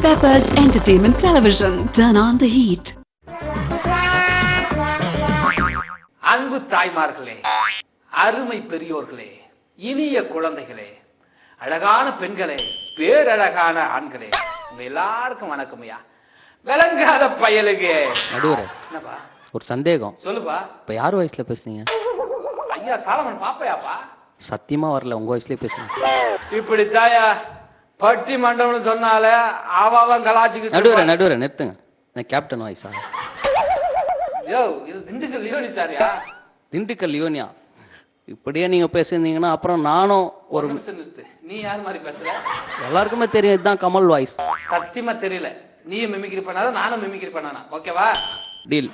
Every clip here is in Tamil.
Peppers Entertainment Television. Turn on the heat. அன்பு தாய்மார்களே, அருமை பெரியோர்களே, இனிய குழந்தைகளே, அழகான பெண்களே, பேரழகான ஆண்களே, உங்க எல்லாருக்கும் வணக்கம்யா. விளங்காத பயலுக்கு நடுவரே, என்னப்பா ஒரு சந்தேகம். சொல்லுப்பா. இப்போ யார் வயசுல பேசுனீங்க? ஐயா சாலமன் பாப்பையாப்பா. சத்தியமா வரல, உங்க வயசுலயே பேசுங்க. இப்படி தாயா பட்டி மண்டபம்னு சொன்னால அவன் கலாச்சிக்கிட்டு. நடுவரே நிறுத்துங்க. நான் கேப்டன் வாய்ஸா? யோ, இது திண்டுக்கல் லியோனி சாரியா? திண்டுக்கல் லியோனியா? இப்படியே நீங்க பேசியிருந்தீங்கன்னா அப்புறம் நானும் ஒரு நிமிஷம் நிறுத்து. நீ யார் மாதிரி பேசுற? எல்லாருக்குமே தெரியும், இதுதான் கமல் வாய்ஸ். சத்தியமா தெரியல. நீயும் மிமிக்ரி பண்ணாத, நானும் மிமிக்ரி பண்ணானா? ஓகேவா? டீல்.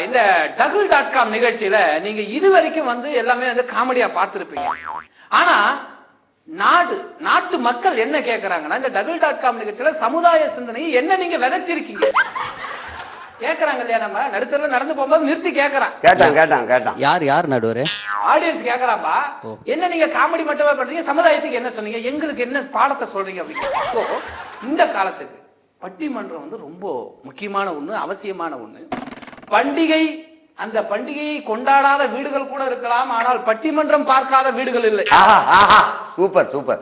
இந்த டகுல்.com நிகழ்ச்சியில நீங்க இதுவரைக்கும் வந்து எல்லாமே வந்து காமெடியா பார்த்திருப்பீங்க. ஆனா நாட்டு மக்கள் என்ன கேக்குறாங்கன்னா, இந்த டகுல்.com நிகழ்ச்சியில சமுதாய சிந்தனையை என்ன நீங்க விதைச்சிருக்கீங்க கேக்குறாங்க இல்லையா? நம்ம நடுத்தரல நடந்து போகும்போது நிறுத்தி கேக்குறான். யார் நடுவரே? ஆடியன்ஸ் கேக்குறாப்பா, என்ன நீங்க காமெடி மட்டுமே பண்றீங்க, சமுதாயத்துக்கு என்ன சொன்னீங்க, எங்களுக்கு என்ன பாடத்தை சொல்றீங்க அப்படின்னு. இந்த காலத்துக்கு பட்டிமன்றம் வந்து ரொம்ப முக்கியமான ஒண்ணு, அவசியமான ஒண்ணு. பண்டிகை, அந்த பண்டிகையை கொண்டாடாத வீடுகள் கூட இருக்கலாம், ஆனால் பட்டிமன்றம் பார்க்காத வீடுகள் இல்லை. சூப்பர்.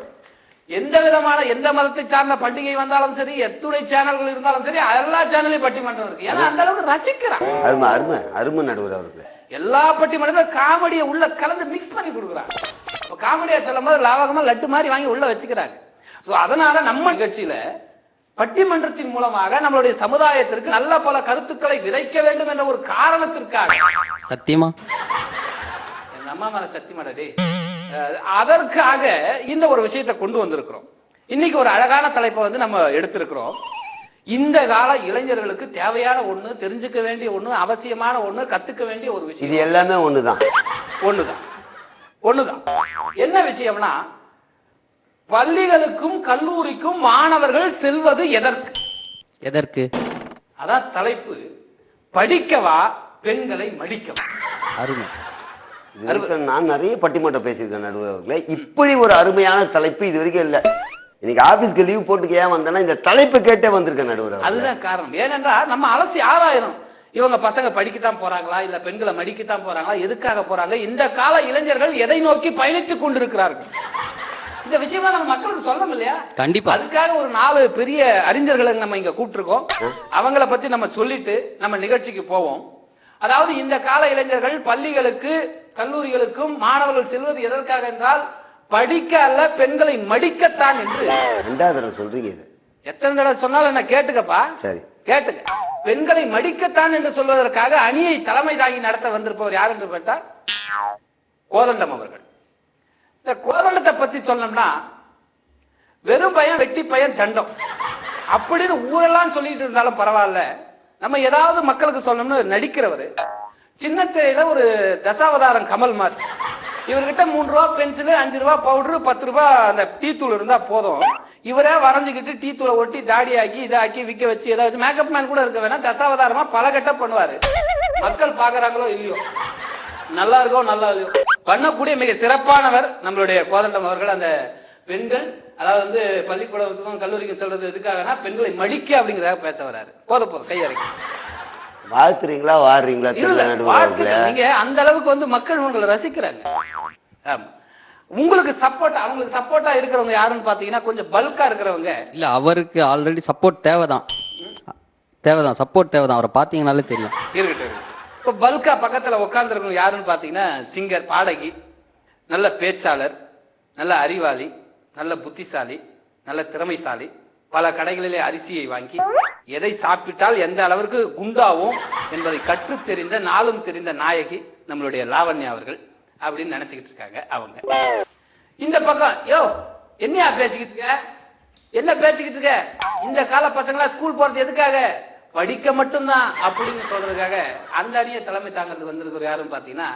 எந்த மதத்தை சார்ந்த பண்டிகை வந்தாலும் சரி, எத்துணை சேனல்கள் இருந்தாலும் சரி, எல்லா சேனலையும் பட்டிமன்றம் இருக்கு. ஏன்னா அந்த அளவுக்கு ரசிக்கிறான். அருமை நடுவர் அவர்கள். எல்லா பட்டிமன்றத்திலும் காமெடியை உள்ள கலந்து மிக்ஸ் பண்ணி கொடுக்குறாங்க. காமெடியா சொல்லும் போது லாவகமா லட்டு மாதிரி வாங்கி உள்ள வச்சுக்கிறாங்க. அதனால நம்ம நிகழ்ச்சியில பட்டிமன்றத்தின் மூலமாக நம்மளுடைய சமுதாயத்திற்கு நல்ல பல கருத்துக்களை விதைக்க வேண்டும் என்ற ஒரு காரணத்திற்காக. சத்தியமா? எங்க அம்மா மேல சத்தியமாடே. அதற்காக இந்த ஒரு விஷயத்தை கொண்டு வந்திருக்கிறோம். இன்னைக்கு ஒரு அழகான தலைப்பை வந்து நம்ம எடுத்திருக்கிறோம். இந்த கால இளைஞர்களுக்கு தேவையான ஒண்ணு, தெரிஞ்சுக்க வேண்டிய ஒண்ணு, அவசியமான ஒண்ணு, கத்துக்க வேண்டிய ஒரு விஷயம். இது எல்லாமே ஒண்ணுதான். என்ன விஷயம்னா, பள்ளிகளுக்கும் கல்லூரிக்கும் மாணவர்கள் செல்வது எதற்கு? அதான் தலைப்பு. படிக்கவா பெண்களை மடிக்கவா? அருமை. நான் நிறைய பட்டிமன்றம் பேசியிருக்கேன் நடுவர் அவர்களே. இப்படி ஒரு அருமையான தலைப்பு இது வரைக்கும் இல்லை. இன்னைக்கு ஆபீஸ்க்கு லீவ் போட்டு ஏன் வந்தேன்னா இந்த தலைப்பு கேட்டே வந்திருக்கேன் நடுவர். அதுதான் காரணம். ஏனென்றால் நம்ம அலசி ஆராயணும். இவங்க பசங்க படிக்கத்தான் போறாங்களா, இல்ல பெண்களை மடிக்கத்தான் போறாங்களா, எதுக்காக போறாங்க, இந்த கால இளைஞர்கள் எதை நோக்கி பயணித்துக் கொண்டிருக்கிறார்கள், இந்த விஷயமா நம்ம மக்களுக்கு சொல்லணும் இல்லையா? கண்டிப்பா. அதுக்காக ஒரு 4 பெரிய அறிஞர்களை நம்ம இங்க கூப்பிட்டுருக்கோம். அவங்கள பத்தி நம்ம சொல்லிட்டு நம்ம நிகழ்ச்சிக்கு போவோம். அதாவது இந்த கால இளைஞர்கள் பள்ளிகளுக்கு கல்லூரிகளுக்கும் மாணவர்கள் செல்வது எதற்காக என்றால், படிக்க அல்ல, பெண்களை மடிக்கத்தான் என்று. 2வது தடவை சொல்றீங்க. இது எத்தனை தடவை சொன்னாலும் என்ன கேட்டுக்கப்பா. சரி, கேட்டுக்க. பெண்களை மடிக்கத்தான் என்று சொல்வதற்காக அணியை தலைமை தாங்கி நடத்த வந்திருப்பவர் யார் என்று கேட்டார், கோதண்டம் அவர்கள். இந்த கோதண்டத்தை பத்தி சொல்லணும்னா, வெறும் பையன் வெட்டி பையன் தண்டம் அப்படின்னு ஊரெல்லாம் சொல்லிட்டு இருந்தாலும் பரவாயில்ல, நம்ம ஏதாவது மக்களுக்கு சொல்லணும்னு நடிக்கிறவர். சின்ன திரையில ஒரு தசாவதாரம் கமல் மாதிரி. இவர்கிட்ட 3 ரூபா பென்சிலு, 5 ரூபா பவுடரு, 10 ரூபா அந்த டீ தூள் இருந்தா போதும். இவரே வரைஞ்சுக்கிட்டு டீ தூளை ஒட்டி தாடி ஆக்கி இதாக்கி விற்க வச்சு ஏதாவது மேக்கப் மேன் கூட இருக்க வேணா, தசாவதாரமா பல கட்ட பண்ணுவாரு. மக்கள் பாக்குறாங்களோ இல்லையோ, நல்லா இருக்கோ நல்லா இல்லையோ, பண்ணக்கூடிய மிக சிறப்பானவர் நம்மளுடைய கோதண்டம் அவர்கள். அந்த பெண்கள், அதாவது வந்து பள்ளிக்கூடத்துக்கும் கல்லூரிக்கும் சொல்றது எதுக்காகனா, பெண்களை மடிக்க அப்படிங்கிறதாக பேச வராரு. போதும் கையறைக்கு வாழ்த்துறீங்களா வாடுறீங்களா தெரியல. நீங்க அந்த அளவுக்கு வந்து மக்கள் உங்களை ரசிக்கிறாங்க. உங்களுக்கு சப்போர்ட், அவங்களுக்கு சப்போர்ட்டா இருக்கிறவங்க யாருன்னு பாத்தீங்கன்னா, கொஞ்சம் பல்கா இருக்கிறவங்க இல்ல, அவருக்கு ஆல்ரெடி சப்போர்ட் தேவைதான். சப்போர்ட் தேவைதான். அவரை பாத்தீங்கன்னாலே தெரியும். இருக்கட்டும். இப்ப பல்கா பக்கத்துல உட்கார்ந்து இருக்கவங்க யாருன்னு பாத்தீங்கன்னா, சிங்கர், பாடகி, நல்ல பேச்சாளர், நல்ல அறிவாளி, நல்ல புத்திசாலி, நல்ல திறமைசாலி, பல கடைகளிலே அரிசியை வாங்கி எதை சாப்பிட்டால் எந்த அளவிற்கு குண்டாவும் என்பதை கற்று தெரிந்த, நாளும் தெரிந்த நாயகி நம்மளுடைய லாவண்யா அவர்கள் அப்படின்னு நினைச்சுக்கிட்டு இருக்காங்க. அவங்க இந்த பக்கம், யோ என்ன பேசிக்கிட்டு இருக்க, இந்த கால பசங்களா ஸ்கூல் போறது எதுக்காக, படிக்க மட்டும்தான் அப்படின்னு சொல்றதுக்காக அந்த அணியை தலைமை தாங்கிறது வந்திருக்கிற யாருன்னு பாத்தீங்கன்னா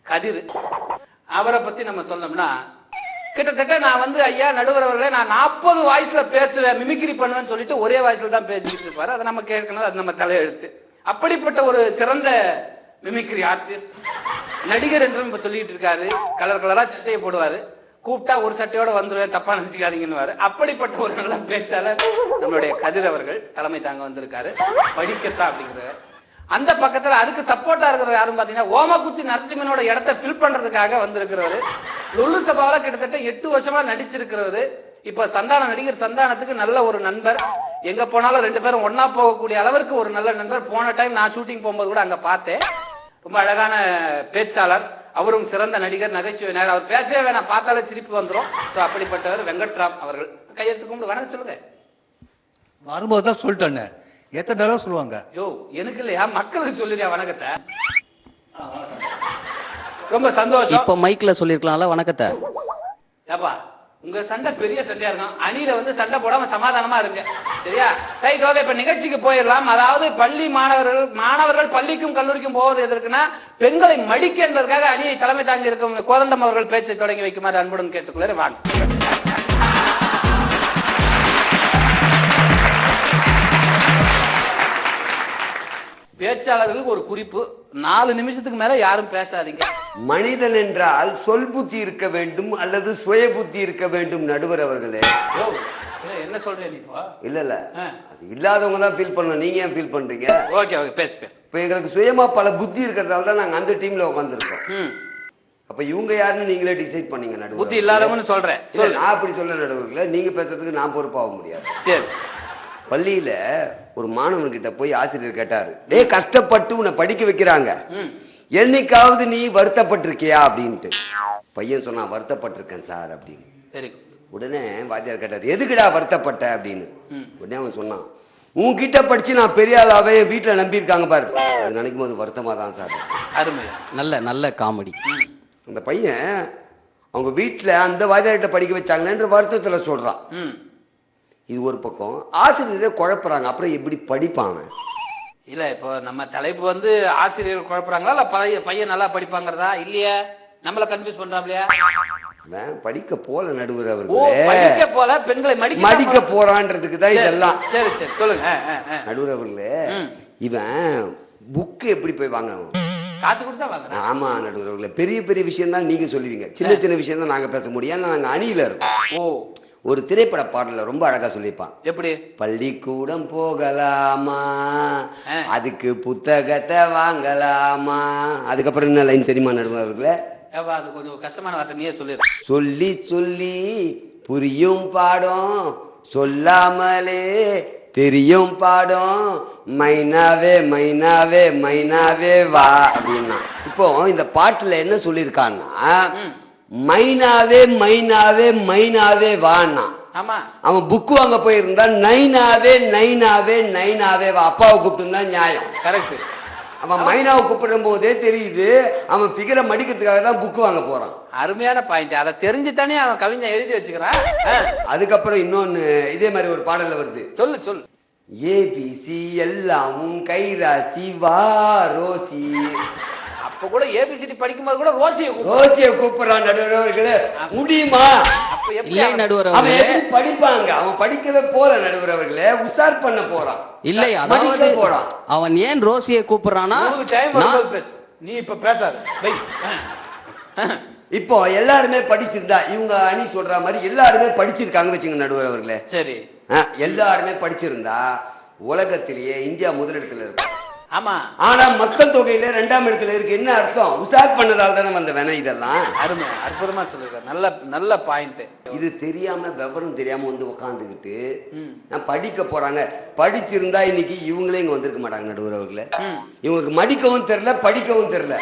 கதிர். அவரை பத்தி நம்ம சொன்னோம்னா, கிட்டத்தட்ட நான் வந்து ஐயா நடுவர் அவர்களே, நான் 40 வாய்ஸ்ல பேசுவேன், மிமிக்ரி பண்ணுவேன்னு சொல்லிட்டு ஒரே வாய்ஸ்ல தான் பேசிக்கிட்டு இருப்பாரு. அதை நம்ம கேட்கணும், அது நம்ம தலையெழுத்து. அப்படிப்பட்ட ஒரு சிறந்த மிமிக்ரி ஆர்டிஸ்ட், நடிகர் என்றும் இப்ப சொல்லிட்டு இருக்காரு. கலர் கலரா சட்டையை போடுவாரு, கூப்பிட்டா ஒரு சட்டையோட வந்துருவேன், தப்பா நினைச்சுக்காதீங்கன்னு. அப்படிப்பட்ட ஒரு நல்ல பேச்சாளர் நம்மளுடைய கதிர் அவர்கள் தலைமை தாங்க வந்திருக்காரு. படிக்கத்தான் அப்படிங்கிற அந்த பக்கத்துல அதுக்கு சப்போர்ட்டா இருக்கிற யாரும் பாத்தீங்கன்னா ஓமக்குச்சி நரசிம்மனோட இடத்தை ஃபில் பண்றதுக்காக வந்திருக்கிறவரு. லுல்லு சபாவில கிட்டத்தட்ட 8 வருஷமா நடிச்சிருக்கிறவரு. இப்ப நடிகர் சந்தானத்துக்கு நல்ல ஒரு நண்பர். எங்க போனாலும் 2 பேரும் ஒன்னா போகக்கூடிய அளவிற்கு ஒரு நல்ல நண்பர். போன டைம் நான் ஷூட்டிங் போகும்போது கூட அங்க பார்த்தேன். ரொம்ப அழகான பேச்சாளர், அவரும் சிறந்த நடிகர், நகைச்சுவை நேரம். அவர் பேசவே வேணாம், பார்த்தாலே சிரிப்பு வந்துடும். அப்படிப்பட்டவர் வெங்கட்ராம் அவர்கள். கையெழுத்து கும்பிட்டு வணக்கம் சொல்லுங்க. வரும்போது தான் சொல்லிட்டேன்னு எத்தனை தடவை சொல்லுவாங்க. யோ எனக்கு இல்லையா, மக்களுக்கு சொல்லியா வணக்கத்தை. ரொம்ப சந்தோஷம். இப்ப மைக்ல சொல்லிருக்கலாம்ல வணக்கத்தை. ஏப்பா உங்க சண்டை பெரிய சண்டையா இருக்கும். அணியில வந்து சண்டை போடாம சமாதானமா இருங்க, சரியா? Right, okay. இப்ப நிகழ்ச்சிக்கு போயிடலாம். அதாவது பள்ளி மாணவர்கள் பள்ளிக்கும் கல்லூரிக்கும் போவது எதற்குன்னா பெண்களை மடிக்க என்பதற்காக அணியை தலைமை தாங்கி இருக்கும் கோதண்டம் அவர்கள் பேச்சை தொடங்கி வைக்குமாறு அன்புடன் கேட்டுக்கொள்ள வாங்க. பேச்சாளர்களுக்கு ஒரு குறிப்பு, 4 நிமிஷத்துக்கு மேல யாரும் பேசாதீங்க. மனிதன் என்றால் சொல் புத்தி இருக்க வேண்டும் அல்லது சுய புத்தி இருக்க வேண்டும் நடுவர் அவர்களே. என்ன சொல்றீங்க நீ? இல்ல இல்ல, அது இல்லாதவங்க தான் ஃபீல் பண்ணணும். நீங்க ஏன் ஃபீல் பண்றீங்க? ஓகே ஓகே, பேசு பேசு. இப்ப எங்களுக்கு சுயமா பல புத்தி இருக்கிறதால தான் நாங்க அந்த டீம்ல உட்காந்துருக்கோம். அப்ப இவங்க யாருன்னு நீங்களே டிசைட் பண்ணீங்க நடுவர். புத்தி இல்லாதவன்னு சொல்றேன். நான் அப்படி சொல்ல நடுவர்களே, நீங்க பேசுறதுக்கு நான் பொறுப்பாக முடியாது. சரி. பள்ளியில ஒரு மாணவன்கிட்ட போய் ஆசிரியர் கேட்டாரு, டேய் கஷ்டப்பட்டு உன்னை படிக்க வைக்கிறாங்க, என்னைக்காவது நீ வருத்தப்பட்டிருக்கியா அப்படின்ட்டு. பையன் சொன்னா வருத்தப்பட்டிருக்கேன் சார் அப்படின்னு. சரி. உடனே வாத்தியார் கேட்டார், எதுக்குடா வருத்தப்பட்ட அப்படின்னு. உடனே அவன் சொன்னான், உன்கிட்ட படிச்சு நான் பெரிய ஆளாவே வீட்டுல நம்பியிருக்காங்க பாரு, அது நினைக்கும் போது வருத்தமா தான் சார். அருமை. நல்ல நல்ல காமெடி. அந்த பையன் அவங்க வீட்டுல அந்த வாத்தியார்கிட்ட படிக்க வச்சாங்களேன்ற வருத்தத்துல சொல்றான். இது ஒரு பக்கம். ஆசிரியரை குழப்புறாங்க, அப்புறம் எப்படி படிப்பாங்க? இல்ல இப்போ நம்ம தலைப்பு வந்து ஆசிரியர்கள் குழப்புறாங்களா இல்ல பையன் நல்லா படிப்பாங்கிறதா இல்லையா? நம்மள கன்ஃபியூஸ் பண்றாங்களா? படிக்க போல நடுவர் ஓ, அவர்களே, படிக்க போல பெண்களை மடிக்க போறான்றதுக்கு தான் இதெல்லாம். சரி சரி சொல்லுங்க. நடுவர் அவர்களே, இவன் புக்கு எப்படி போய் வாங்கணும்? காசு கொடுத்தா வாங்குறேன். ஆமா நடுவர் அவர்களே, பெரிய பெரிய விஷயம் தான் நீங்க சொல்லுவீங்க, சின்ன சின்ன விஷயம் தான் நாங்க பேச முடியும். ஏன்னா நாங்க அணியில இருக்கோம். ஓ, ஒரு திரைப்பட பாடல ரொம்ப அழகா சொல்லிப்பான். எப்படி? பள்ளிக்கூடம் போகலாமா, அதுக்கு புத்தகத்தை வாங்கலாமா. அதுக்கப்புறம் என்ன லைன் தெரியுமா நடுவர் அவர்களே? அது கொஞ்சம் கஷ்டமான வார்த்தை, நீயே சொல்லிடு. சொல்லி சொல்லி புரியும் பாடம், சொல்லாமலே தெரியும் பாடம், மைனாவே மைனாவே மைனாவே வா அப்படின்னா. இப்போ இந்த பாட்டுல என்ன சொல்லியிருக்கான்னா, மைனாவே மைனாவே மைனாவே வான்னா. ஆமா, அவன் புக்கு வாங்க போயிருந்தா நைனாவே நைனாவே நைனாவே வா, அப்பாவை கூப்பிட்டு இருந்தா நியாயம். கரெக்ட். அவன் மைனாவை கூப்பிடும் போதே தெரியுது அவன் ஃபிகரை மடிக்கிறதுக்காக தான் புக்கு வாங்க போறான். அருமையான பாயிண்ட். அதை தெரிஞ்சு தானே அவன் கவிஞன் எழுதி வச்சுக்கிறான். அதுக்கப்புறம் இன்னொன்னு இதே மாதிரி ஒரு பாடல்ல வருது. சொல்லு சொல்லு. ஏபிசி எல்லாமும் கைராசி வா ரோசி. அப்ப கூட ஏபிசிடி படிக்கும்போது கூட ரோசியை கூப்பிடுறான் நடுவர் அவர்களே. முடியுமா? இல்லை நடுவர் அவன் எப்படி படிப்பாங்க? அவன் படிக்கவே போல நடுவர் அவர்களே, உசார் பண்ண போறான். இல்லை, மடிக்க போறான். அவன் ஏன் ரோசியை கூப்பிடுறானா? நீ இப்ப பேசாத. இப்போ எல்லாருமே படிச்சிருந்தா, இவங்க அணி சொல்ற மாதிரி எல்லாருமே படிச்சிருக்காங்க வச்சுங்க நடுவர் அவர்களே. சரி, எல்லாருமே படிச்சிருந்தா உலகத்திலேயே இந்தியா முதலிடத்துல இருக்கு. ஆமா. ஆனா மக்கள் தொகையில 2ஆம் இடத்துல இருக்கு. என்ன அர்த்தம்? உசார் பண்ணதால தானே வந்த வேணா இதெல்லாம். அருமை, அற்புதமா சொல்லுங்க. நல்ல நல்ல பாயிண்ட். இது தெரியாம விவரம் தெரியாம வந்து உட்காந்துக்கிட்டு படிக்க போறாங்க. படிச்சிருந்தா இன்னைக்கு இவங்களே இங்க வந்திருக்க மாட்டாங்க நடுவர் அவர்களே. இவங்களுக்கு மடிக்கவும் தெரியல, படிக்கவும் தெரியல.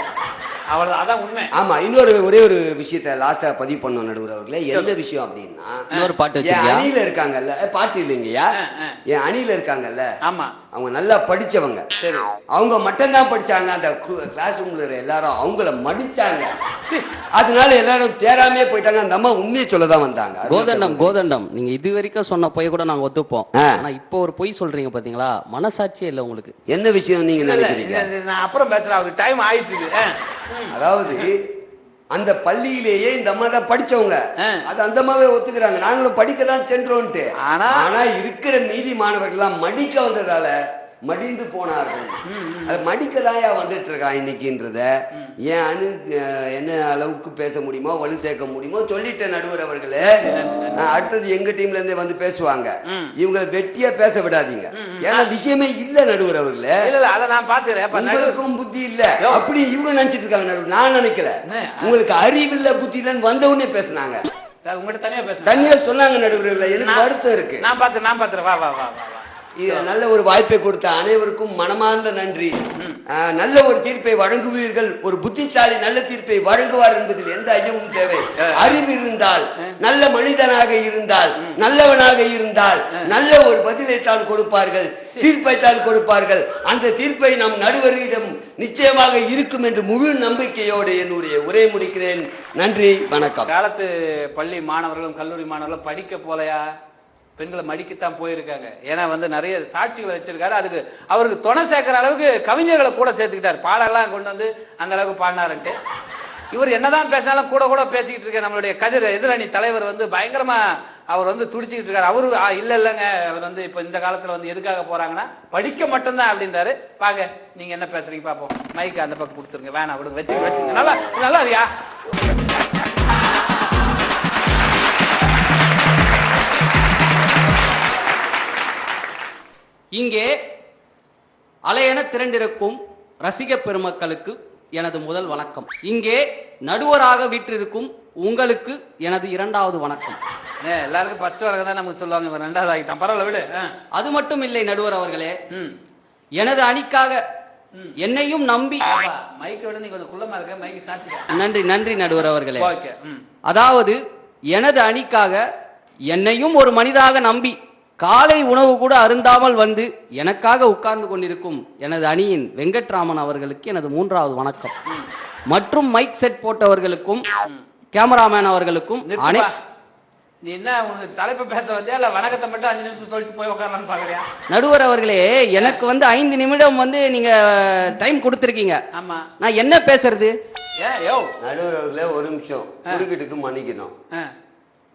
அதான் உண்மை. ஆமா, ஒரே ஒரு விஷயத்த லாஸ்டா பதிவு பண்ணோம் நடுவர் அவர்களே. எந்த விஷயம் அப்படின்னா, இன்னொரு பாட்டு என் அணியில இருக்காங்கல்ல, பாட்டு இல்லைங்கய்யா, என் அணியில இருக்காங்கல்ல, ஆமா, அவங்க நல்லா படிச்சவங்க. அவங்க மட்டும் தான் படிச்சாங்க. அந்த கிளாஸ் ரூம்ல எல்லாரும் அவங்கள மடிச்சாங்க. அதனால எல்லாரும் தேராமே போயிட்டாங்க. அந்த அம்மா உண்மையை சொல்லதான் வந்தாங்க. கோதண்டம் நீங்க இது வரைக்கும் சொன்ன பொய் கூட நாங்க ஒத்துப்போம். ஆனா இப்போ ஒரு பொய் சொல்றீங்க பாத்தீங்களா, மனசாட்சியே இல்ல உங்களுக்கு. என்ன விஷயம் நீங்க நினைக்கிறீங்க? நான் அப்புறம் பேசுறேன், அவருக்கு டைம் ஆயிடுச்சு. அதாவது அந்த பள்ளியிலேயே இந்த அம்மா தான் படிச்சவங்க. அது அந்த அம்மாவே ஒத்துக்கிறாங்க, நாங்களும் படிக்கலாம் சென்றோன்ட்டு. ஆனா இருக்கிற மீதி மாணவர்கள் மடிக்க வந்ததால மடிந்து போனார்கள். அது மடிக்கதாயா வந்துட்டு இருக்கா இன்னைக்குன்றத ஏன் அணு என்ன அளவுக்கு பேச முடியுமோ வலு சேர்க்க முடியுமோ சொல்லிட்டேன் நடுவர் அவர்களே. அடுத்தது எங்க டீம்ல இருந்தே வந்து பேசுவாங்க. இவங்க வெட்டியா பேச விடாதீங்க. ஏன்னா விஷயமே இல்ல நடுவர் அவர்களே. உங்களுக்கும் புத்தி இல்ல அப்படி இவங்க நினைச்சிட்டு இருக்காங்க நடுவர். நான் நினைக்கல. உங்களுக்கு அறிவு இல்ல புத்தி இல்லன்னு வந்தவுடனே பேசினாங்க. தனியா சொன்னாங்க நடுவர். எனக்கு வருத்தம் இருக்கு. நல்ல ஒரு வாய்ப்பை கொடுத்த அனைவருக்கும் மனமார்ந்த நன்றி. நல்ல ஒரு தீர்ப்பை வழங்குவீர்கள். ஒரு புத்திசாலி நல்ல தீர்ப்பை வழங்குவார் என்பதில் எந்த ஐயமும் தேவை. அறிவு இருந்தால், நல்ல மனிதனாக இருந்தால், நல்லவனாக இருந்தால் நல்ல ஒரு பதிலை தான் கொடுப்பார்கள், தீர்ப்பை தான் கொடுப்பார்கள். அந்த தீர்ப்பை நம் நடுவரிடம் நிச்சயமாக இருக்கும் என்று முழு நம்பிக்கையோடு என்னுடைய உரை முடிக்கிறேன். நன்றி, வணக்கம். காலத்து பள்ளி மாணவர்களும் கல்லூரி மாணவர்களும் படிக்க போலையா, பெண்களை மடிக்கத்தான் போயிருக்காங்க. ஏன்னா நிறைய சாட்சிகளை வச்சிருக்காரு. அதுக்கு அவருக்கு துணை சேர்க்கிற அளவுக்கு கவிஞர்களை கூட சேர்த்துக்கிட்டார். பாடலாம் கொண்டு வந்து அந்த அளவுக்கு பாடினாருன்ட்டு இவர் என்னதான் பேசினாலும் கூட கூட பேசிக்கிட்டு இருக்க நம்மளுடைய கதிர் எதிரணி தலைவர் பயங்கரமா அவர் துடிச்சுக்கிட்டு இருக்காரு. அவரு இல்லைங்க அவர் இப்ப இந்த காலத்துல எதுக்காக போறாங்கன்னா படிக்க மட்டும்தான் அப்படின்றாரு. பாங்க நீங்க என்ன பேசுறீங்க பாப்போம். மைக்கு அந்த பக்கம் கொடுத்துருங்க. வேணாம் விடுங்க, வச்சுங்க. நல்லா நல்லா இருக்கியா? இங்கே அலையென திரண்டிருக்கும் ரசிக பெருமக்களுக்கு எனது முதல் வணக்கம். இங்கே நடுவராக வீற்றிருக்கும் உங்களுக்கு எனது இரண்டாவது வணக்கம். எல்லாருக்கும் ஃபர்ஸ்ட் வணக்கம் தான் நமக்கு சொல்லுவாங்க, ரெண்டாவது ஆகிட்டான். பரவாயில்ல விடு. அது மட்டும் இல்லை நடுவர் அவர்களே, எனது அணிக்காக என்னையும் நம்பி மைக்கை விட நீங்க கொஞ்சம் குள்ளமா இருக்க. மைக்கு சாட்சி. நன்றி நன்றி நடுவர் அவர்களே. அதாவது எனது அணிக்காக என்னையும் ஒரு மனிதாக நம்பி காலை உணவு கூட அருந்தாமல் எனக்காக உட்கார்ந்து கொண்டிருக்கும் எனது அணியின் வெங்கட்ராமன் அவர்களுக்கு எனது மூன்றாவது வணக்கம். மற்றும் மைக் செட் போட்டவர்களுக்கும் கேமராமேன் அவர்களுக்கும் நீ என்ன தலைப்பு பேச வந்தியா இல்ல வணக்கத்தை மட்டும் 5 நிமிஷம் சொல்லிட்டு போய் உட்காரலாம்னு பாக்குறியா? நடுவர் அவர்களே, எனக்கு 5 நிமிடம் நீங்க டைம் கொடுத்திருக்கீங்க. ஆமா, நான் என்ன பேசுறது? நடுவர் அவர்களே ஒரு நிமிஷம் குறுக்கிட்டுக்கு மன்னிக்கணும்.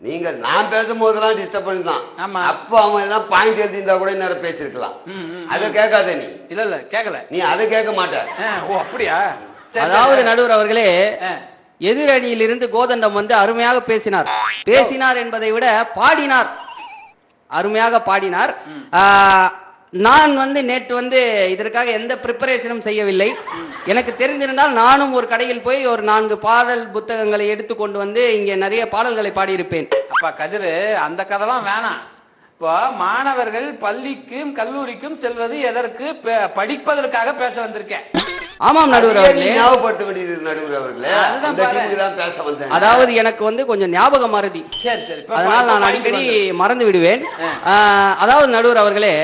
நீங்க நான் பேசும்போதெல்லாம் டிஸ்டர்ப் பண்ணிதான். அப்ப அவங்க எல்லாம் பாயிண்ட் எழுதியிருந்தா கூட நேரம் பேசிருக்கலாம். அதை கேட்காத நீ. இல்ல கேட்கல. நீ அதை கேட்க மாட்ட. ஓ அப்படியா? அதாவது நடுவர் அவர்களே, எதிரணியிலிருந்து கோதண்டம் அருமையாக பேசினார் என்பதை விட பாடினார், அருமையாக பாடினார். நான் நேற்று இதற்காக எந்த ப்ரிப்பரேஷனும் செய்யவில்லை. எனக்கு தெரிந்திருந்தால் நானும் ஒரு கடையில் போய் ஒரு 4 பாடல் புத்தகங்களை எடுத்துக்கொண்டு இங்கே நிறைய பாடல்களை பாடியிருப்பேன். அப்பா கதிரு, அந்த கதைலாம் வேணாம். இப்போ மாணவர்கள் பள்ளிக்கும் கல்லூரிக்கும் செல்வது எதற்கு? படிப்பதற்காக பேச வந்திருக்கேன். ஆமாம் நடுவர் அவர்களே, ஞாபகப்படுத்த வேண்டியது நடுவர் அவர்களே. அதாவது எனக்கு கொஞ்சம் ஞாபக மறதி, அதனால் நான் அடிக்கடி மறந்து விடுவேன். அதாவது நடுவர் அவர்களே,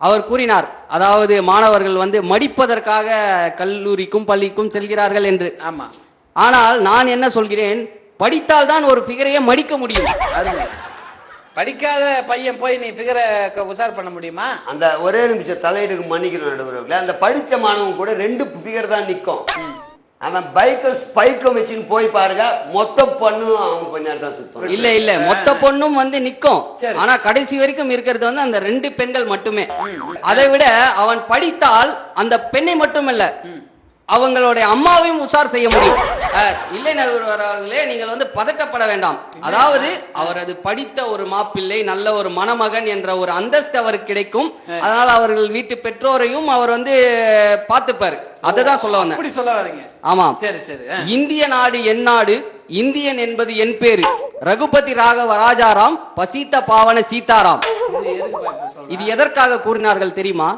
அவர் கூறினார், அதாவது மாணவர்கள் மடிப்பதற்காக கல்லூரிக்கும் பள்ளிக்கும் செல்கிறார்கள் என்று. ஆமா, ஆனால் நான் என்ன சொல்கிறேன், படித்தால் தான் ஒரு ஃபிகரையே மடிக்க முடியும். படிக்காத பையன் போய் நீ ஃபிகரை உசார் பண்ண முடியுமா? அந்த ஒரே நிமிஷம் தலையிடுக்கு மன்னிக்கணும் நடுவர்களே. அந்த படிச்ச மாணவன் கூட 2 ஃபிகர் தான் நிற்கும். அவன் ஸ்பைக்கம் வச்சுன்னு போய் பாருங்க, மொத்த பொண்ணும் அவன் கொஞ்ச நேரம் தான் சுத்தம். இல்ல மொத்த பொண்ணும் நிக்கும். ஆனா கடைசி வரைக்கும் இருக்கிறது அந்த 2 பெண்கள் மட்டுமே. அதை விட அவன் படித்தால் அந்த பெண்ணை மட்டும் இல்ல, அவங்களுடைய அம்மாவையும் உசார் செய்ய முடியும். இல்லை நடுவர்களே, நீங்கள் பதட்டப்பட வேண்டாம். அதாவது அவரது படித்த ஒரு மாப்பிள்ளை, நல்ல ஒரு மணமகன் என்ற ஒரு அந்தஸ்து அவருக்கு கிடைக்கும். அதனால் அவர்கள் வீட்டு பெற்றோரையும் அவர் பார்த்துப்பார். அததான் சொல்ல வந்தேன். அப்படி சொல்ல வரீங்க? ஆமாம். சரி சரி. இந்திய நாடு என் நாடு, இந்தியன் என்பது என் பேரு, ரகுபதி ராகவ ராஜாராம், பசீத்த பாவன சீதாராம். இது எதற்காக கூறினார்கள் தெரியுமா?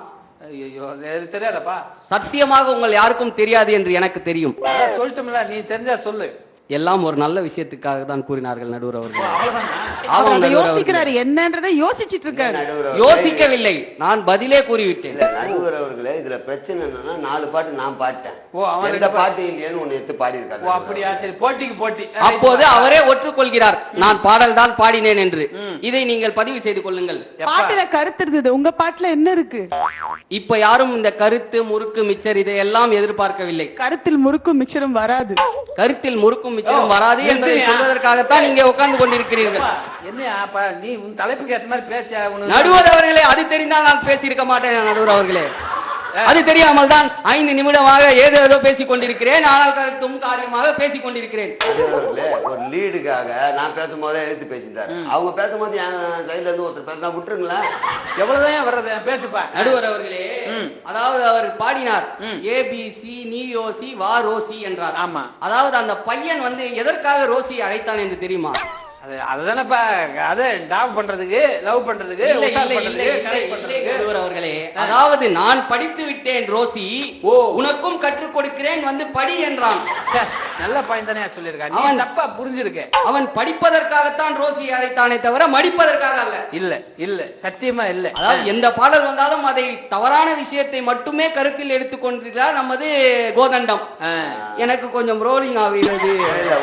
தெரியாதப்பா. சத்தியமாக உங்கள் யாருக்கும் தெரியாது என்று எனக்கு தெரியும். சொல்லட்டும்ல, நீ தெரிஞ்சா சொல்லு. எல்லாம் ஒரு நல்ல விஷயத்துக்காக தான் கூறினார்கள் நடுவர் அவர்கள். யோசிக்கிறாரு, என்னன்றதை யோசிச்சுட்டு இருக்காரு. யோசிக்கவில்லை, நான் பதிலே கூறிவிட்டேன். நடுவர் அவர்களே, இதுல பிரச்சனை என்னன்னா 4 பாட்டு நான் பாட்டேன். எந்த பாட்டு இல்லைன்னு ஒண்ணு எடுத்து பாடி இருக்காரு. அப்படியா? சரி, போட்டிக்கு போட்டி. அப்போது அவரே ஒற்றுக்கொள்கிறார், நான் பாடல் தான் பாடினேன் என்று. இதை நீங்கள் பதிவு செய்து கொள்ளுங்கள். பாட்டுல கருத்து இருந்தது, உங்க பாட்டுல என்ன இருக்கு? இப்ப யாரும் இந்த கருத்து முறுக்கு மிச்சர் இதையெல்லாம் எதிர்பார்க்கவில்லை. கருத்தில் முறுக்கும் மிச்சரும் வராது. கருத்தில் முறுக்கும் மிச்சரும் வராது என்பதை சொல்வதற்காகத்தான் நீங்க உட்கார்ந்து கொண்டிருக்கிறீர்கள். என்ன நீ உன் தலைப்புக்கு ஏற்ற மாதிரி பேச. நடுவர் அவர்களே, அது தெரிந்தால் நான் பேசியிருக்க மாட்டேன். நடுவர் அவர்களே, அது தெரியாமல் தான் 5 நிமிடமாக ஏதோ பேசிக் கொண்டிருக்கிறேன். ஆனால் கருத்தும் காரியமாக பேசிக் கொண்டிருக்கிறேன். ஒரு லீடுக்காக நான் பேசும்போதே எடுத்து பேசிட்டாரு. அவங்க பேசும்போது என் சைட்ல இருந்து ஒருத்தர் பேசினா விட்டுருங்களேன். எவ்வளவுதான் வர்றது பேசுப்பா. நடுவர் அவர்களே, அதாவது அவர் பாடினார் ஏபிசி நீயோசி வா ரோசி என்றார். ஆமா. அதாவது அந்த பையன் வந்து எதற்காக ரோசி அழைத்தான் என்று தெரியுமா? அதுதானப்பா, அதை டாப் பண்றதுக்கு, லவ் பண்றதுக்கு, அவர்களே. அதாவது நான் படித்து விட்டேன் ரோசி, உனக்கும் கற்றுக் கொடுக்கிறேன் வந்து படி என்றான். நல்ல பாயிண்ட் தானே சொல்லியிருக்கான். நீ தப்பா புரிஞ்சிருக்க. அவன் படிப்பதற்காகத்தான் ரோசி அழைத்தானே தவிர மடிப்பதற்காக அல்ல. இல்ல சத்தியமா இல்ல. அதாவது எந்த பாடல் வந்தாலும் அதை தவறான விஷயத்தை மட்டுமே கருத்தில் எடுத்துக்கொண்டிருக்கிறார் நமது கோதண்டம். எனக்கு கொஞ்சம் ரோலிங் ஆகிறது.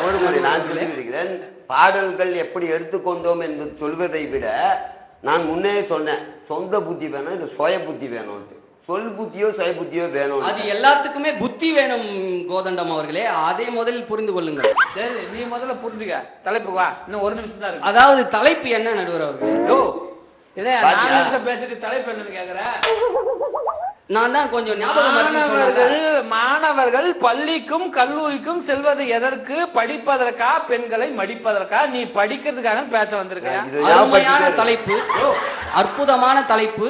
ஒரு முறை நான் சொல்லிவிடுகிறேன். பாடல்கள் எப்படி எடுத்துக்கொண்டோம் என்று சொல்வதை விட நான் முன்னே சொன்னேன், சொந்த புத்தி வேணும் இல்ல சுய புத்தி வேணும். சொல் புத்தியோ சுய புத்தியோ வேணும். அது எல்லாத்துக்குமே புத்தி வேணும் கோதண்டம் அவர்களே, அதை முதலில் புரிந்து கொள்ளுங்கள். சரி, நீ முதல்ல புரிஞ்சுக்க. தலைப்பு வா, இன்னும் 1 நிமிஷம் தான் இருக்கு. அதாவது தலைப்பு என்ன நடுவர் அவர்களே? பேசிட்டு தலைப்பு என்னன்னு கேக்குறேன். நான் தான் கொஞ்சம் ஞாபகம். மாணவர்கள் பள்ளிக்கும் கல்லூரிக்கும் செல்வது எதற்கு? படிப்பதற்கா, பெண்களை மடிப்பதற்கா? நீ படிக்கிறதுக்காக பேச வந்திருக்க. அருமையான தலைப்பு, அற்புதமான தலைப்பு,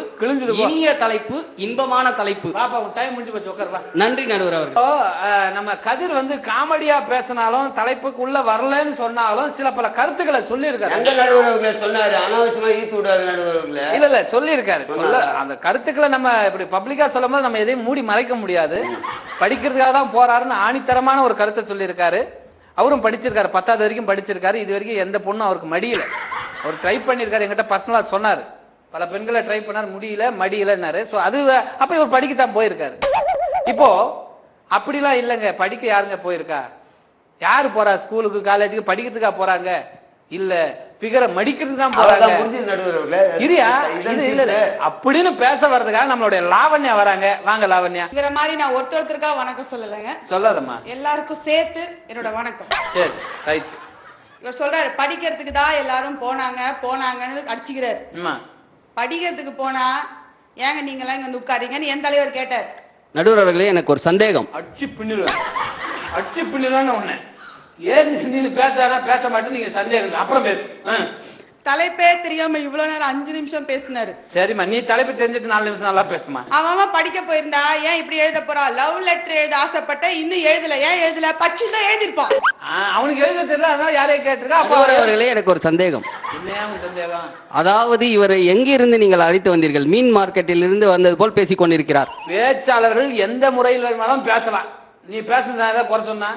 இனிய தலைப்பு, இன்பமான தலைப்பு. பாப்பா டைம் முடிஞ்சு போச்சு, உட்காருவா. நன்றி நடுவர் அவர்கள். நம்ம கதிர் வந்து காமெடியா பேசினாலும் தலைப்புக்குள்ள வரலன்னு சொன்னாலும் சில பல கருத்துக்களை சொல்லி இருக்காரு. சொன்னாரு அனாவசியமா ஈத்து விடாது நடுவர்களே. இல்ல சொல்லி இருக்காரு. அந்த கருத்துக்களை நம்ம இப்படி பப்ளிக்கா சொல்லும் போது நம்ம எதையும் மூடி மறைக்க முடியாது. படிக்கிறதுக்காக தான் போறாருன்னு ஆணித்தரமான ஒரு கருத்தை சொல்லியிருக்காரு. அவரும் படிச்சிருக்காரு, 10வது வரைக்கும் படிச்சிருக்காரு. இது வரைக்கும் எந்த பொண்ணும் அவருக்கு மடியல. அவர் ட்ரை பண்ணியிருக்காரு, என்கிட்ட பர்சனலா சொன்னார். பல பெண்களை ட்ரை பண்ணார், முடியல மடியலன்னாரு. ஸோ அது அப்படி ஒரு படிக்கத்தான் போயிருக்காரு. இப்போ அப்படிலாம் இல்லைங்க, படிக்க யாருங்க போயிருக்கா? யாரு போறா ஸ்கூலுக்கு காலேஜுக்கு? படிக்கிறதுக்காக போறாங்க இல்ல, பிகரை மடிக்கிறதுக்கு தான் போறாங்க. அப்படின்னு பேச வர்றதுக்காக நம்மளுடைய லாவண்யா வராங்க. வாங்க லாவண்யா. இவர மாதிரி நான் ஒருத்தருக்கா வணக்கம் சொல்லலைங்க. சொல்லாதம்மா, எல்லாருக்கும் சேர்த்து என்னோட வணக்கம். சரி ரைட். இவர் சொல்றாரு படிக்கிறதுக்கு தான் எல்லாரும் போனாங்கன்னு அடிச்சுக்கிறாரு. படிக்கிறதுக்கு போனா ஏங்க நீங்க எல்லாம் இங்க வந்து உட்காரீங்கன்னு என் தலைவர் கேட்டார். நடுவர் அவர்களே, எனக்கு ஒரு சந்தேகம். அடிச்சு பின்னிடுவேன்னு ஒண்ணு. ஏன் நீ பேச மாட்டேன், நீங்க சந்தேகம் அப்புறம் பேசு. தலைப்பே தெரியாம இவ்வளவு நேரம் 5 நிமிஷம் பேசினாரு. சரிம்மா, நீ தலைப்பு தெரிஞ்சுட்டு 4 நிமிஷம் நல்லா பேசுமா. அவன் படிக்க போயிருந்தா ஏன் இப்படி எழுத போறா? லவ் லெட்டர் எழுத ஆசைப்பட்ட இன்னும் எழுதல. ஏன் எழுதல? படிச்சுதான் எழுதிருப்பான். அவனுக்கு எழுத தெரியல, அதனால யாரையும் கேட்டிருக்கா. அவர்களே, எனக்கு ஒரு சந்தேகம். சந்தேகம் அதாவது இவரை எங்கிருந்து நீங்கள் அழைத்து வந்தீர்கள்? மீன் மார்க்கெட்டில் இருந்து வந்தது போல் பேசிக் கொண்டிருக்கிறார். பேச்சாளர்கள் எந்த முறையில் வேணுமாலும் பேசலாம். நீ பேசுனதா குறை சொன்னா?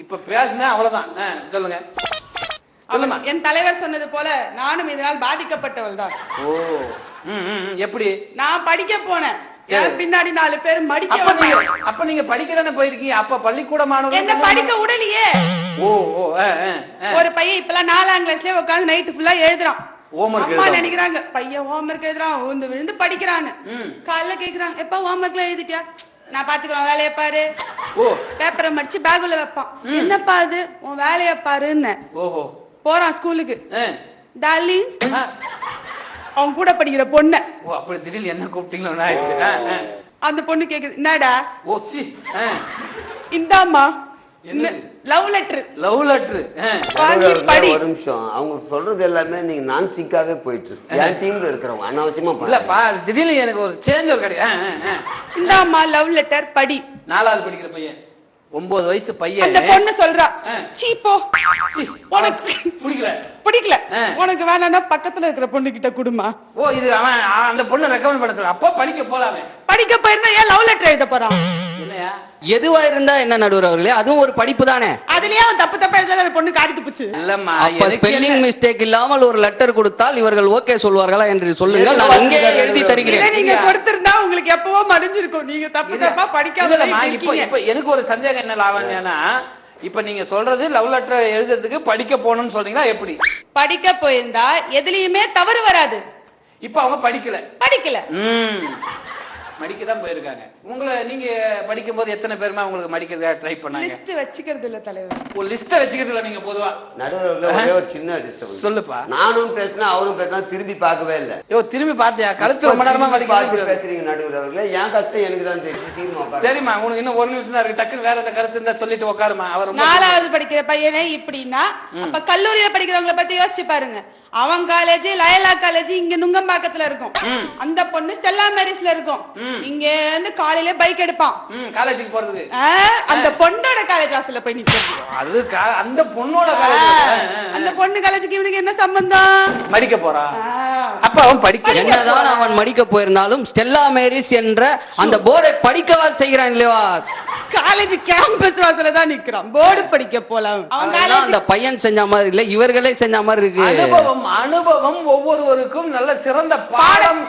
இப்ப பேசுனா அவ்வளவுதான். சொல்லுங்க. என் தலைவர் சொன்னது போல நானும் இதனால் பாதிக்கப்பட்டவள் தான். ஓ, எப்படி? நான் படிக்க போனேன், பின்னாடி 4 பேர் மடிக்க வந்தாங்க. அப்ப நீங்க படிக்கதானே போயிருக்கீங்க. அப்ப பள்ளிக்கூட மாணவர்கள் என்ன படிக்க உடலையே. ஒரு பையன் இப்பெல்லாம் 4ஆம் கிளாஸ்லயே உட்கார்ந்து நைட் ஃபுல்லா எழுதுறான். அம்மா நினைக்கிறாங்க பையன் ஹோம்வொர்க் எழுதுறான், விழுந்து விழுந்து படிக்கிறான்னு. காலைல கேக்குறாங்க, எப்ப ஹோம்வொர்க்லாம் எழுதிட்டியா? நான் பாத்துக்கிறேன், வேலையை பாரு. பேப்பரை மடிச்சு பேக்குள்ள வைப்பான். என்னப்பா அது? உன் வேலையை பாருன்னு. போறான் ஸ்கூலுக்கு. டார்லிங், அவன் கூட படிக்கிற பொண்ணு. அப்படி திடீர்னு என்ன கூப்பிட்டீங்களா? அந்த பொண்ணு கேக்குது, என்னடா? இந்தாம்மா லவ் லெட்டர். வாங்கி படி. ஒரு நிமிஷம், அவங்க சொல்றது எல்லாமே நீங்க நான்சிக்காவே போயிட்டு இருக்கு. என் டீம்ல இருக்கிறவங்க அனாவசியமா இல்லப்பா, திடீர்னு எனக்கு ஒரு சேஞ்ச் ஒரு கிடையாது. இந்தாம்மா லவ் லெட்டர் படி. 4வது படிக்கிற பையன், 9 வயசு பையன். அந்த பொண்ணு சொல்றா, சீ போ, உனக்கு பிடிக்கல, உனக்கு வேணாம்னா பக்கத்துல இருக்கிற பொண்ணு கிட்ட குடுமா. ஓ, இது அவன் அந்த பொண்ணு ரெக்கமெண்ட் பண்ண சொல்ற. அப்போ படிக்க போலாமே. படிக்க போயிருந்தா ஏன் லவ் லெட்டர் எழுத போறான்? இல்லையா? எதுவா இருந்தா என்ன நடுவர் அவர்களே, அதுவும் ஒரு படிப்பு தானே. அதுலயே அவன் தப்பு எழுத பொண்ணு காரிட்டு போச்சு. இல்லம்மா, அப்ப ஸ்பெல்லிங் மிஸ்டேக் இல்லாமல் ஒரு லெட்டர் கொடுத்தால் இவர்கள் ஓகே சொல்வார்களா என்று சொல்லுங்கள். நான் அங்கே எழுதி தருகிறேன். நீங்க கொடுத்திருந்தா உங்களுக்கு எப்பவோ மடிஞ்சிருக்கும். நீங்க தப்பா படிக்காம இருக்கீங்க. இப்ப எனக்கு ஒரு சந்தேகம் என்ன லாவண்யானா, இப்ப நீங்க சொல்றது லவ் லெட்டர் எழுதுறதுக்கு படிக்க போகணும்னு சொல்றீங்களா? எப்படி? படிக்க போயிருந்தா எதுலயுமே தவறு வராது. இப்ப அவங்க படிக்கல. மடிக்க தான் போயிருக்காங்க. உங்களை நீங்க படிக்கும் போது எத்தனை பேருமா உங்களுக்கு மடிக்கிறதா ட்ரை பண்ணாங்க? லிஸ்ட் வச்சுக்கிறது இல்ல தலைவர். ஒரு லிஸ்ட் வச்சுக்கிறது இல்ல நீங்க பொதுவா? நடுவர்களே ஒரே ஒரு சின்ன டிஸ்டர்பன்ஸ். சொல்லுப்பா. நானும் பேசினா அவரும் பேசினா திரும்பி பார்க்கவே இல்ல. யோ திரும்பி பார்த்தியா? கழுத்து ரொம்ப நேரமா பார்த்து பேசுறீங்க நடுவர்களே. என் கஷ்டம் எனக்கு தான் தெரியும். சரிம்மா, உனக்கு இன்னும் ஒரு நிமிஷம் தான் இருக்கு. டக்குன்னு வேற ஏதாவது கருத்து இருந்தா சொல்லிட்டு உட்காருமா. அவர் 4வது படிக்கிற பையனே இப்படின்னா அப்ப கல்லூரியில படிக்கிறவங்கள பத்தி யோசிச்சு பாருங்க. அவன் காலேஜ் லயலா காலேஜ் இங்க நுங்கம்பாக்கத்துல இருக்கும். அந்த பொண்ணு ஸ்டெல்லா மேரிஸ்ல இருக்கும். இங்க வந்து காலையில பைக் எடுப்பான் காலேஜுக்கு போறதுக்கு. அந்த பொண்ணோட காலேஜ் வாசல்ல போய் நிக்கிறது. அது அந்த பொண்ணோட காலேஜ். அந்த பொண்ணு காலேஜுக்கு இவனுக்கு என்ன சம்பந்தம்? மடிக்க போறா. அப்ப அவன் படிக்க என்னதான் அவன் மடிக்க போயிருந்தாலும் ஸ்டெல்லா மேரிஸ் என்ற அந்த போர்டை படிக்கவா செய்கிறான் இல்லையா? காலேஜ் கேம்பஸ் வாசல்ல தான் நிக்கிறான். போர்டு படிக்க போலாம். அவன் காலேஜ் அந்த பையன் செஞ்ச மாதிரி இல்ல, இவர்களே செஞ்ச மாதிரி இருக்கு. அனுபவம் ஒவ்வொருவருக்கும் நல்ல சிறந்த பாடம்.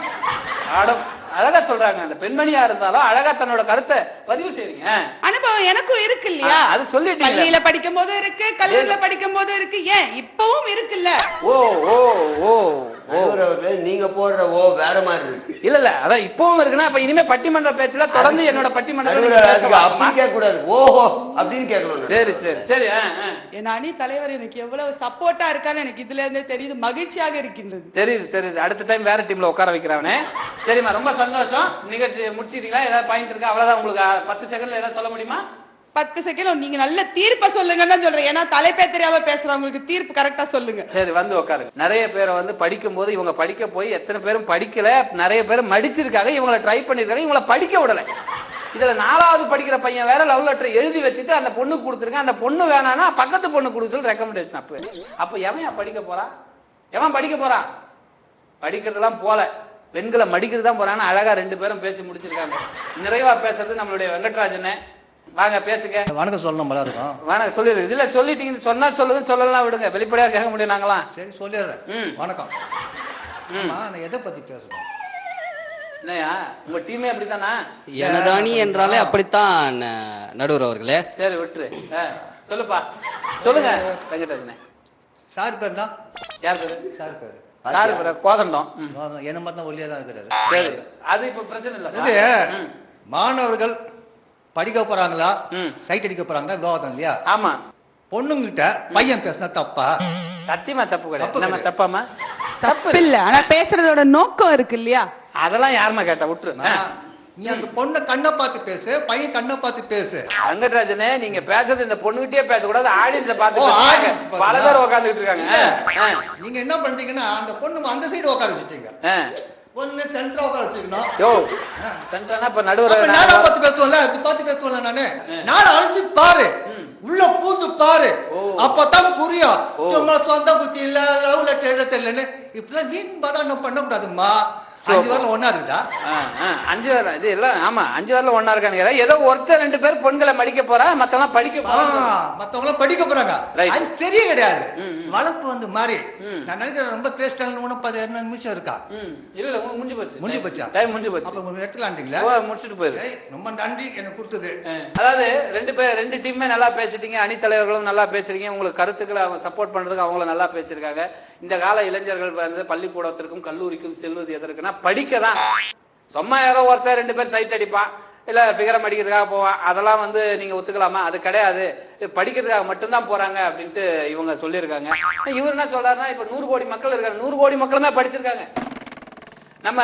அழகா சொல்றாங்க. அந்த பெண்மணியா இருந்தாலும் அழகா தன்னோட கருத்தை பதிவு செய்றீங்க. அனுபவம் எனக்கும் இருக்கு இல்லையா? அது சொல்லிட்டீங்க. பள்ளியில படிக்கும் போது இருக்கு, கல்லூரியில படிக்கும் போது இருக்கு, ஏன் இப்பவும் இருக்குல்ல. ஓ ஓ ஓ நீங்க போடுற ஓ வேற மாதிரி இருக்கு. இல்ல அதான் இப்பவும் இருக்குன்னா அப்ப இனிமே பட்டிமன்ற பேச்சுல தொடர்ந்து என்னோட பட்டிமன்ற அப்படி கேட்க கூடாது. ஓஹோ அப்படின்னு கேட்கணும். சரி சரி சரி. என் அணி தலைவர் எனக்கு எவ்வளவு சப்போர்ட்டா இருக்கான்னு எனக்கு இதுல இருந்தே தெரியுது. மகிழ்ச்சியாக இருக்கின்றது. தெரியுது. அடுத்த டைம் வேற டீம்ல உட்கார வைக்கிறவனே. சரிம்மா, ரொம்ப சந்தோஷம். நிகழ்ச்சி முடிச்சிட்டீங்களா? ஏதாவது பாயிண்ட் இருக்கா? அவ்வளவுதான். உங்களுக்கு 10 செகண்ட்ல ஏதாவது சொல்ல முடியுமா? 10 செகண்ட் நீங்க நல்ல தீர்ப்பை சொல்லுங்கன்னு சொல்றேன். ஏன்னா தலைப்பே தெரியாம பேசுறவங்களுக்கு தீர்ப்பு கரெக்டா சொல்லுங்க. சரி, வந்து உட்காருங்க. நிறைய பேரை வந்து படிக்கும் போது இவங்க படிக்க போய் எத்தனை பேரும் படிக்கல, நிறைய பேர் மடிச்சிருக்காங்க, இவங்களை ட்ரை பண்ணிருக்காங்க, இவங்களை படிக்க விடல. இதுல 4வது படிக்கிற பையன் வேற லவ் லெட்டர் எழுதி வச்சுட்டு அந்த பொண்ணுக்கு கொடுத்துருங்க. அந்த பொண்ணு வேணான்னா பக்கத்து பொண்ணு கொடுத்து ரெக்கமெண்டேஷன். அப்ப எவன் படிக்க போறான்? எவன் படிக்க போறான்? படிக்கிறதுலாம் போல, பெண்களை மடிக்கிறது தான் போறான்னு அழகா 2 பேரும் பேசி முடிச்சிருக்காங்க. நிறைவா பேசுறது நம்மளுடைய வெங்கட்ராஜன். வாங்க பேசுங்க. வணக்கம் சொல்லணும் நல்லா இருக்கும். வணக்கம் சொல்லிடுங்க. இல்ல சொல்லிட்டீங்க, சொன்னா சொல்லுங்க, சொல்லலாம் விடுங்க. வெளிப்படையா கேட்க முடியும் நாங்களாம். சரி சொல்லிடுறேன். வணக்கம். நான் எதை பத்தி பேசணும்? என்னையா உங்க டீமே அப்படித்தானா? எனதானி என்றாலே அப்படித்தான் நடுவர் அவர்களே. சரி விட்டுரு. சொல்லுப்பா, சொல்லுங்க வெங்கட்ராஜனே. சார் பேருனா? யார் பேரு? சார் பேரு சார் பேரு கோதண்டம். என்ன மாதிரி தான் ஒல்லியா தான் இருக்கிறாரு. சரி, அது இப்ப பிரச்சனை இல்ல. இது மாணவர்கள் படிக்க போறாங்களா சைட் அடிக்க போறாங்களா விவாதம் இல்லையா? ஆமா. பொண்ணுங்கிட்ட பையன் பேசினா தப்பா? சத்தியமா தப்பு கிடையாது. நம்ம தப்பாமா? தப்பு இல்ல, ஆனா பேசுறதோட நோக்கம் இருக்கு இல்லையா? அதெல்லாம் யாருமா கேட்டா? விட்டுரு. நீ அந்த பொண்ணை கண்ணை பார்த்து பேசு, பையன் கண்ணை பார்த்து பேசு. வெங்கட்ராஜனே, நீங்க பேசுறது இந்த பொண்ணுகிட்டே பேசக்கூடாது, ஆடியன்ஸை பார்த்து பல பேர் உட்காந்துட்டு இருக்காங்க. நீங்க என்ன பண்றீங்கன்னா அந்த பொண்ணு அந்த சைடு உட்கார வச்சுட்டீங்க. பொண்ணு சென்டரா உட்கார வச்சுக்கணும். யோ சென்டர்னா இப்ப நடுவர் நானா பார்த்து பேசுவேன்ல, இப்படி பார்த்து பேசுவேன்ல நானு. நானும் அலசி பாரு, உள்ள பூந்து பாரு, அப்பதான் புரியும். சும்மா சொந்த புத்தி இல்ல, லவ் லெட்டர் எழுத தெரியலன்னு இப்பெல்லாம் நீ பதானம் பண்ண கூடாதுமா. 5 வாரம் ஒன்னா இருக்குதா? 5 வாரம் இது எல்லாம். ஆமா, 5 வாரம் ஒன்னா இருக்கானுங்க. ஏதோ ஒருத்தர் 2 பேர் பொண்களை மடிக்க போறா, மத்தவங்க படிக்க போறாங்க. மத்தவங்க படிக்க போறாங்க. அது சரியே கிடையாது. வளர்ப்பு வந்து மாறி நான் நினைக்கிறேன் ரொம்ப பேசிட்டாங்க. 15 நிமிஷம் இருக்கா? இல்ல, முடிஞ்சு போச்சு. முடிஞ்சு போச்சா? டைம் முடிஞ்சு போச்சு. அப்ப எடுத்துலாண்டீங்களா? முடிச்சிட்டு போயிரு. ரொம்ப நன்றி எனக்கு கொடுத்தது. அதாவது 2 டீமே நல்லா பேசிட்டீங்க. அணி தலைவர்களும் நல்லா பேசுறீங்க. உங்களுக்கு கருத்துக்களை அவங்க சப்போர்ட் பண்றதுக்கு அவங்கள நல்லா பேசியிருக்காங்க. இந்த கால இளைஞர்கள் வந்து பள்ளிக்கூடத்திற்கும் கல்லூரிக்கும் செல்வது எதற்குன்னா படிக்க தான். சும்மா யாரோ ஒருத்தர் 2 பேர் சைட் அடிப்பான், இல்ல பிகரம் அடிக்கிறதுக்காக போவான். அதெல்லாம் வந்து நீங்க ஒத்துக்கலாமா? அது கிடையாது. படிக்கிறதுக்காக மட்டும்தான் போறாங்க அப்படின்ட்டு இவங்க சொல்லியிருக்காங்க. இவர் என்ன சொல்றாருன்னா, இப்ப 100 கோடி மக்கள் இருக்காங்க. 100 கோடி மக்களுமே படிச்சிருக்காங்க. நம்ம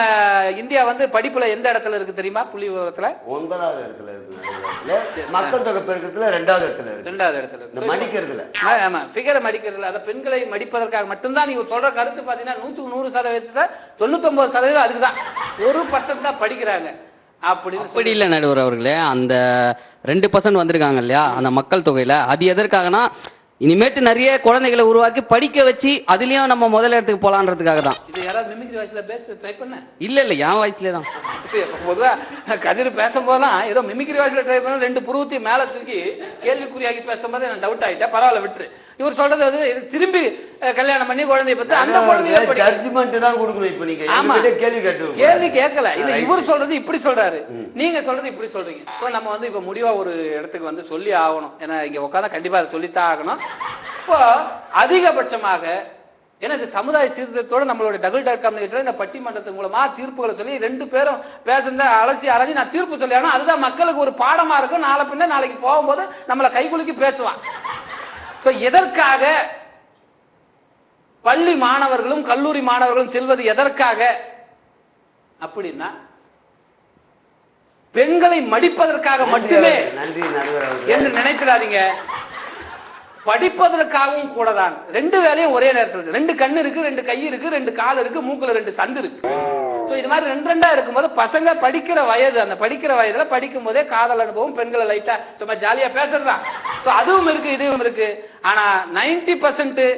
இந்தியா வந்து படிப்புல எந்த இடத்துல இருக்கு தெரியுமா? புள்ளி விவரத்துல 9வது இடத்துல இருக்கு. மக்கள் தொகை பெருக்கத்துல 2வது இடத்துல இருக்கு. 2வது இடத்துல இருக்கு. மடிக்கிறதுல. ஆமா, ஃபிகரை மடிக்கிறதுல. அத பெண்களை மடிப்பதற்காக மட்டும்தான் நீங்க சொல்ற கருத்து பாத்தீங்கன்னா 100% 99% அதுக்கு தான். 1% தான் படிக்கிறாங்க. அப்படி இல்லை நடுவர் அவர்களே. அந்த 2% வந்திருக்காங்க இல்லையா அந்த மக்கள் தொகையில, அது எதற்காகனா இனிமேட்டு நிறைய குழந்தைகளை உருவாக்கி படிக்க வச்சு அதுலயும் நம்ம முதல் இடத்துக்கு போலான்றதுக்காக தான். இது யாராவது மிமிக்ரி வாய்ஸ்ல பேச ட்ரை பண்ண? இல்ல என் வாய்ஸ்லயே தான். பொதுவா கதிர் பேசும்போதெல்லாம் ஏதோ மிமிக்ரி வாய்ஸ்ல ட்ரை பண்ண 2 புருவத்தி மேல தூக்கி கேள்விக்குறியாக்கி பேசும்போது எனக்கு டவுட் ஆயிட்டா. பரவாயில்ல விட்டுரு. இவர் சொல்றது வந்து இது திரும்பி கல்யாணம் பண்ணி குழந்தைய பத்தி அந்த குழந்தைய ஜட்ஜ்மென்ட் தான் கொடுக்கணும். இப்ப நீங்க கேள்வி கேட்கல. இல்ல இவர் சொல்றது இப்படி சொல்றாரு, நீங்க சொல்றது இப்படி சொல்றீங்க. சோ நம்ம வந்து இப்ப முடிவா ஒரு இடத்துக்கு வந்து சொல்லி ஆகணும். ஏன்னா இங்க உட்காந்தா கண்டிப்பா அதை சொல்லித்தான் ஆகணும். இப்போ அதிகபட்சமாக ஏன்னா இது சமுதாய சீர்திருத்தத்தோட நம்மளுடைய டபுள்.com நிகழ்ச்சியில இந்த பட்டிமன்றத்தின் மூலமா தீர்ப்புகளை சொல்லி 2 பேரும் பேசுறத அலசி ஆராய்ச்சி நான் தீர்ப்பு சொல்லியானோ அதுதான் மக்களுக்கு ஒரு பாடமா இருக்கும். நாளை பின்ன நாளைக்கு போகும்போது நம்மளை கைகுலுக்கி பேசுவான். எதற்காக பள்ளி மாணவர்களும் கல்லூரி மாணவர்களும் செல்வது எதற்காக அப்படின்னா பெண்களை மடிப்பதற்காக மட்டுமே என்று நினைக்கிறாதீங்க. படிப்பதற்காகவும் கூட தான். 2 வேலையும் ஒரே நேரத்தில், 2 கண்ணு இருக்கு, 2 கை இருக்கு, 2 கால் இருக்கு, மூக்குல 2 சந்து இருக்கு. இது மாதிரி 2 இருக்கும்போது பசங்க படிக்கிற வயது, அந்த படிக்கிற வயதுல படிக்கும் போதே காதல் அனுபவம், பெண்களை லைட்டா சும்மா ஜாலியா பேசுறதுதான். அதுவும் இருக்கு, இதுவும் இருக்கு. ஆனா 90%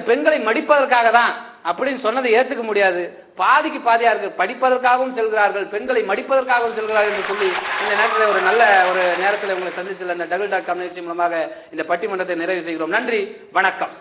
பெண்களை மடிப்பதற்காக தான் அப்படின்னு சொன்னதை ஏத்துக்க முடியாது. பாதிக்கு பாதியா இருக்கு. படிப்பதற்காகவும் செல்கிறார்கள், பெண்களை மடிப்பதற்காகவும் செல்கிறார்கள் என்று சொல்லி இந்த நேரத்தில் ஒரு நல்ல ஒரு நேரத்தில் உங்களை சந்திச்சுள்ள இந்த டபுள்.com நிகழ்ச்சி மூலமாக இந்த பட்டிமன்றத்தை நிறைவு செய்கிறோம். நன்றி, வணக்கம்.